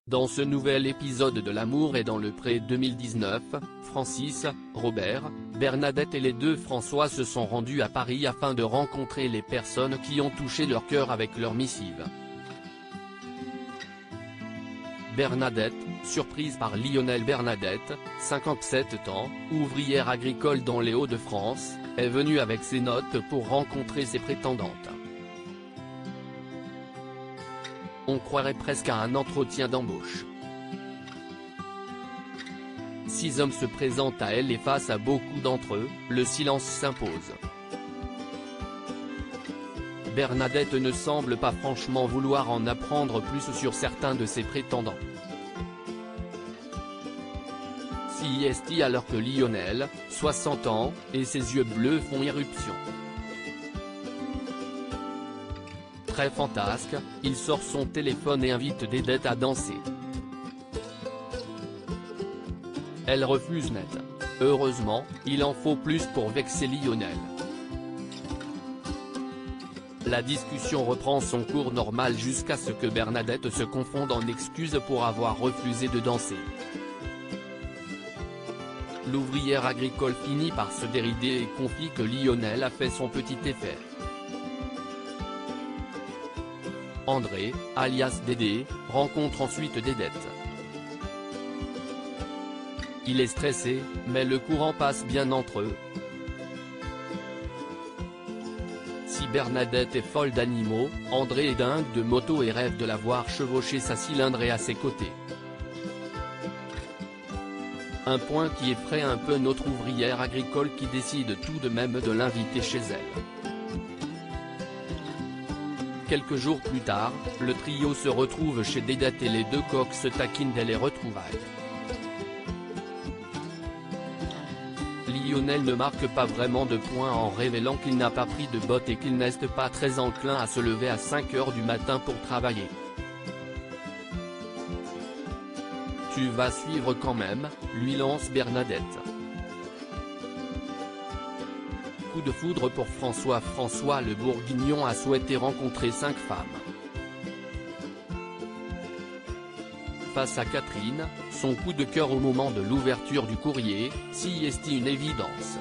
Dans ce nouvel épisode de L'amour est dans le pré 2019, Francis, Robert, Bernadette et les deux François se sont rendus à Paris afin de rencontrer les personnes qui ont touché leur cœur avec leur missive. Bernadette, surprise par Lionel. Bernadette, 57 ans, ouvrière agricole dans les Hauts-de-France, est venue avec ses notes pour rencontrer ses prétendantes. On croirait presque à un entretien d'embauche. 6 hommes se présentent à elle et face à beaucoup d'entre eux, le silence s'impose. Bernadette ne semble pas franchement vouloir en apprendre plus sur certains de ses prétendants. CIST alors que Lionel, 60 ans, et ses yeux bleus font irruption. Très fantasque, il sort son téléphone et invite Dédette à danser. Elle refuse net. Heureusement, il en faut plus pour vexer Lionel. La discussion reprend son cours normal jusqu'à ce que Bernadette se confonde en excuses pour avoir refusé de danser. L'ouvrière agricole finit par se dérider et confie que Lionel a fait son petit effet. André, alias Dédé, rencontre ensuite Dédette. Il est stressé, mais le courant passe bien entre eux. Si Bernadette est folle d'animaux, André est dingue de moto et rêve de la voir chevaucher sa cylindrée à ses côtés. Un point qui effraie un peu notre ouvrière agricole qui décide tout de même de l'inviter chez elle. Quelques jours plus tard, le trio se retrouve chez Dédette et les deux coqs se taquinent dès les retrouvailles. Lionel ne marque pas vraiment de points en révélant qu'il n'a pas pris de bottes et qu'il n'est pas très enclin à se lever à 5 h du matin pour travailler. Tu vas suivre quand même, lui lance Bernadette. Coup de foudre pour François. François le Bourguignon a souhaité rencontrer 5 femmes. Face à Catherine, son coup de cœur au moment de l'ouverture du courrier, CIST une évidence.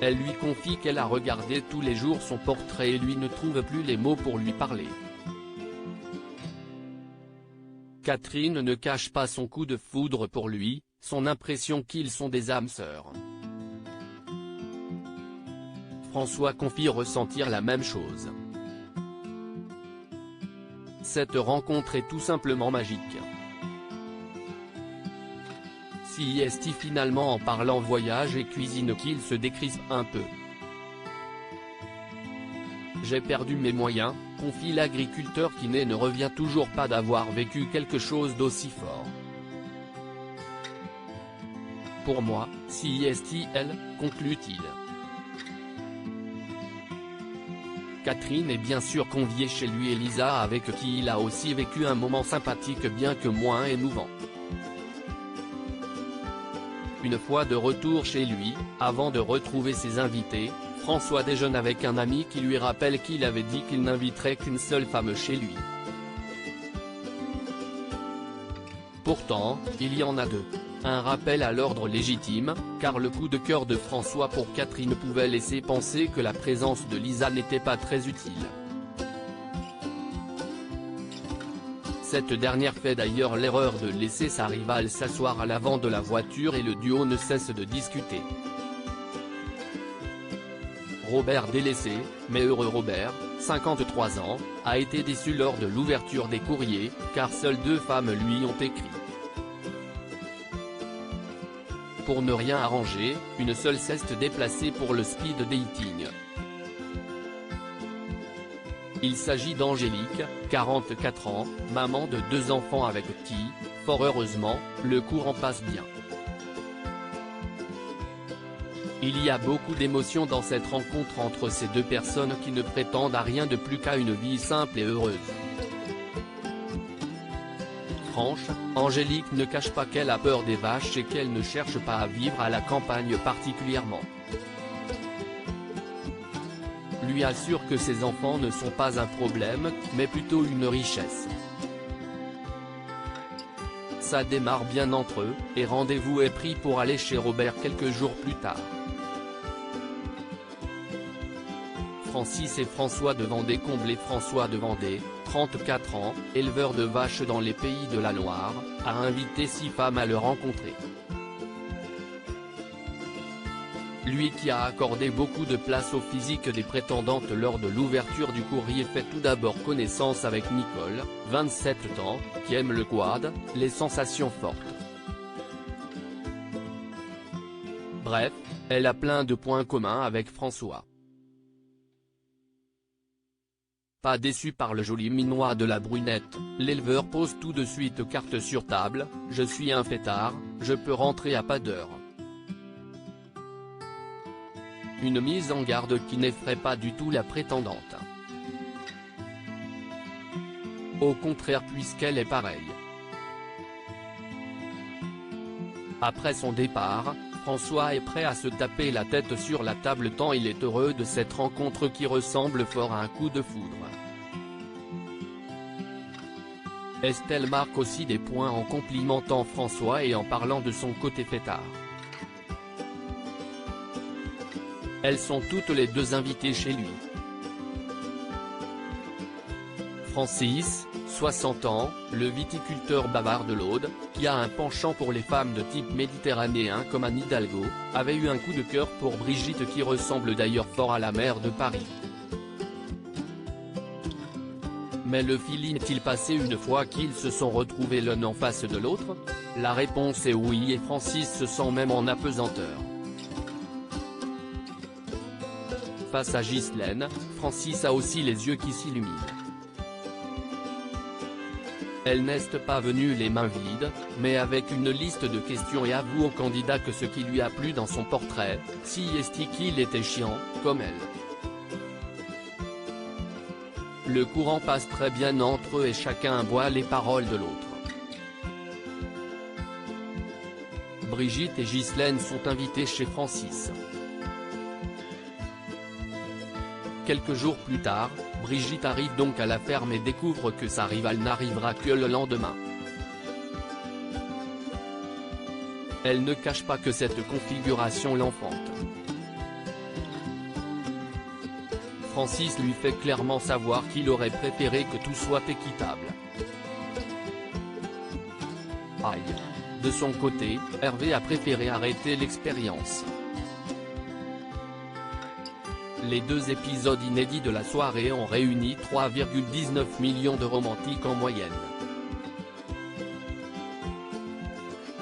Elle lui confie qu'elle a regardé tous les jours son portrait et lui ne trouve plus les mots pour lui parler. Catherine ne cache pas son coup de foudre pour lui, son impression qu'ils sont des âmes sœurs. François confie ressentir la même chose. Cette rencontre est tout simplement magique. CIST finalement en parlant voyage et cuisine qu'il se décrispe un peu. J'ai perdu mes moyens, confie l'agriculteur qui ne revient toujours pas d'avoir vécu quelque chose d'aussi fort. Pour moi, CIST elle, conclut-il. Catherine est bien sûr conviée chez lui et Lisa avec qui il a aussi vécu un moment sympathique bien que moins émouvant. Une fois de retour chez lui, avant de retrouver ses invités, François déjeune avec un ami qui lui rappelle qu'il avait dit qu'il n'inviterait qu'une seule femme chez lui. Pourtant, il y en a 2. Un rappel à l'ordre légitime, car le coup de cœur de François pour Catherine pouvait laisser penser que la présence de Lisa n'était pas très utile. Cette dernière fait d'ailleurs l'erreur de laisser sa rivale s'asseoir à l'avant de la voiture et le duo ne cesse de discuter. Robert délaissé, mais heureux. Robert, 53 ans, a été déçu lors de l'ouverture des courriers, car seules 2 femmes lui ont écrit. Pour ne rien arranger, une seule s'est déplacée pour le speed dating. Il s'agit d'Angélique, 44 ans, maman de 2 enfants avec qui, fort heureusement, le courant passe bien. Il y a beaucoup d'émotions dans cette rencontre entre ces 2 personnes qui ne prétendent à rien de plus qu'à une vie simple et heureuse. Franche, Angélique ne cache pas qu'elle a peur des vaches et qu'elle ne cherche pas à vivre à la campagne particulièrement. lui assure que ses enfants ne sont pas un problème, mais plutôt une richesse. Ça démarre bien entre eux, et rendez-vous est pris pour aller chez Robert quelques jours plus tard. Francis et François de Vendée comblé. François de Vendée, 34 ans, éleveur de vaches dans les pays de la Loire, a invité 6 femmes à le rencontrer. Lui qui a accordé beaucoup de place au physique des prétendantes lors de l'ouverture du courrier fait tout d'abord connaissance avec Nicole, 27 ans, qui aime le quad, les sensations fortes. Bref, elle a plein de points communs avec François. Pas déçu par le joli minois de la brunette, l'éleveur pose tout de suite carte sur table, « Je suis un fêtard, je peux rentrer à pas d'heure ». Une mise en garde qui n'effraie pas du tout la prétendante. Au contraire puisqu'elle est pareille. Après son départ, François est prêt à se taper la tête sur la table tant il est heureux de cette rencontre qui ressemble fort à un coup de foudre. Estelle marque aussi des points en complimentant François et en parlant de son côté fêtard. Elles sont toutes les deux invitées chez lui. Francis, 60 ans, le viticulteur bavard de l'Aude, qui a un penchant pour les femmes de type méditerranéen comme Anne Hidalgo, avait eu un coup de cœur pour Brigitte qui ressemble d'ailleurs fort à la maire de Paris. Mais le feeling est-il passé une fois qu'ils se sont retrouvés l'un en face de l'autre? La réponse est oui et Francis se sent même en apesanteur. Face à Ghislaine, Francis a aussi les yeux qui s'illuminent. Elle n'est pas venue les mains vides, mais avec une liste de questions et avoue au candidat que ce qui lui a plu dans son portrait, si est qu'il était chiant, comme elle. Le courant passe très bien entre eux et chacun boit les paroles de l'autre. Brigitte et Ghislaine sont invitées chez Francis. Quelques jours plus tard, Brigitte arrive donc à la ferme et découvre que sa rivale n'arrivera que le lendemain. Elle ne cache pas que cette configuration l'enfante. Francis lui fait clairement savoir qu'il aurait préféré que tout soit équitable. Aïe. De son côté, Hervé a préféré arrêter l'expérience. Les 2 épisodes inédits de la soirée ont réuni 3,19 millions de romantiques en moyenne.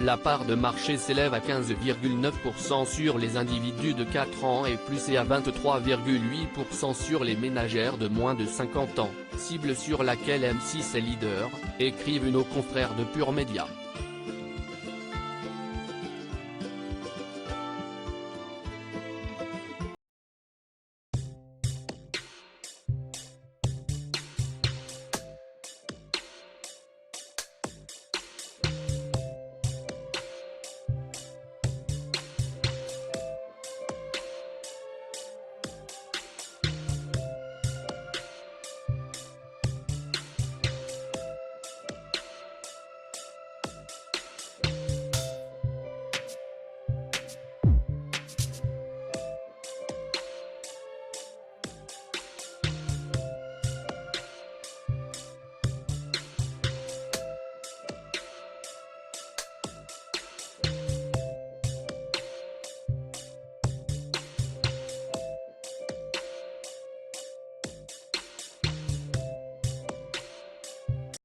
La part de marché s'élève à 15,9% sur les individus de 4 ans et plus et à 23,8% sur les ménagères de moins de 50 ans, cible sur laquelle M6 est leader, écrivent nos confrères de Pure Média.